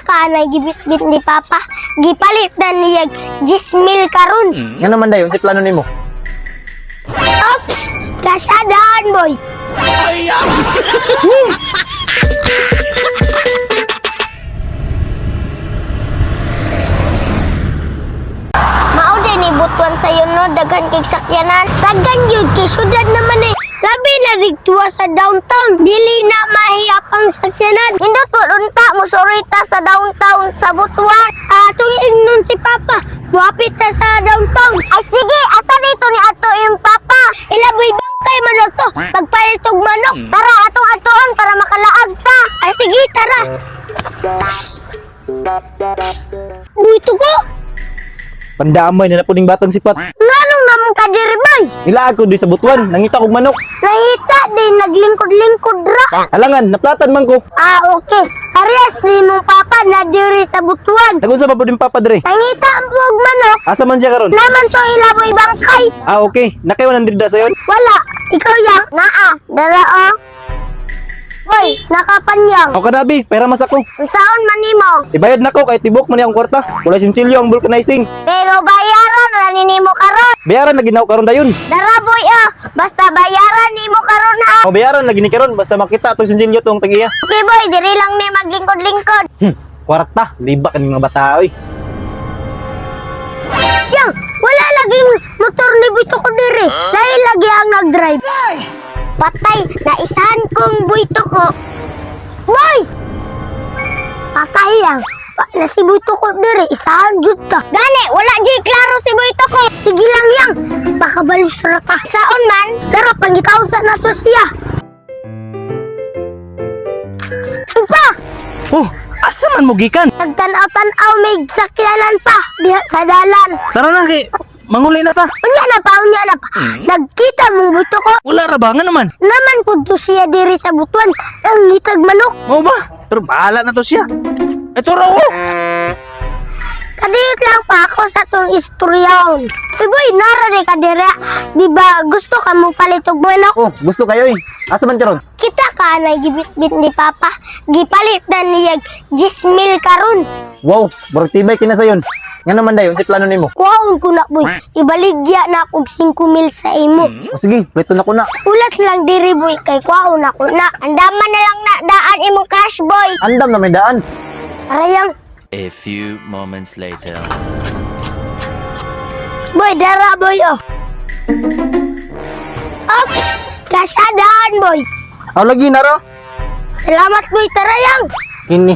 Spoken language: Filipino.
ka na gibit-bit ni Papa. Gipalit na niya 10,000 karon. Nga naman dayon si plano nimo. Oops! Kasadaan, boy. Mao din ni butuan sayo no, daghan kay sakyanan. Daghan yun kay syudad naman eh. Labi na digtuwa sa downtown. Dili na mahiyapang sakyanan. Hindot po unta mo sorita sa downtown sa Butuan. Tuig nun si Papa. Muapit na sa downtown. Ay sige, asa dito ni ato yung Papa? Ilaboy bangkay man lang to. Pagpalitog manok. Tara atong atoan para makalaag ta. Ay sige, tara. Buito ko. Pandamay na puning batang sipat. Nganong namang kadiri bay? Nilaag ko di sa Butuan, nangita kog manok. Nahita din naglingkod-lingkod ra. Alangan, naplatan man ko. Okay. Parehas ni mong Papa na diri sa Butuan. Nagunsa pa pud papa dire. Nangita ang buog manok. Asa man siya karon? Naman to ilaboy bangkay. Okay. Nakay 100 da sayon. Wala. Ikaw yang. Naa. Dara o. Boy, nakapanyang. Ako kadabi, pera mas ako. Unsaon man nimo? Ibayad nako kay tibok man ang kwarta. Wala sinsilyo ang vulcanizing. Pero bayaran ra ni nimo karon. Bayaran na ginaw karon dayon. Dara boy basta bayaran nimo karon ha. O bayaran na gini karon basta makita to sinsilyo tong tagiya. Okay boy, diri lang mi maglingkod-lingkod. Kwarta, liba kan mga bata oy. Yang, wala lagi motor ni Buito ko diri. Dahil lagi ang nag-drive. Patay, naisahan kong Buito ko. Boy! Patay yang. Na si Buito ko diri, isahan jud ta. Gani, wala jud klaro si Buito ko. Sige lang yang, baka balis ra ta. Saon man, tara pangitaon sa nato siya. Upa! Oh, asa man mo gikan? Nagtanaw-tanaw may sakyanan pa diha sa dalan. Tara na kay manguli na ta. Unya na pa. Nagkita mong Buito ko. Wala ra ba nga naman? Naman po to siya diri sa Butuan. Ang ngitag manok. Mo ba? Pero bahala na to siya. Ito raw oh. Kadiyot lang pa ako sa tong istoryaon. Sigoy, nara de kadira. Di ba gusto ka mo palitog manok? Oh, gusto kayo eh. Asa man karon? Kita ka na gibit-bit ni Papa. Gipalit na niya 10,000 karon. Wow, barog tibay kina sayon. Nga naman dayon si plano nimo. Kuhaon ko na boy. Ibaligya na akong 5,000 sa imo. O sige, plito na ko na. Ulat lang diri boy kay kuhaon ako na. Andaman na lang na daan imong cash boy. Andam na may daan. Arayang A few moments later. boy, dara boy oh. Oops! Kasadaan boy. Aw lagi na ro. Salamat boy, tarayang. Kini.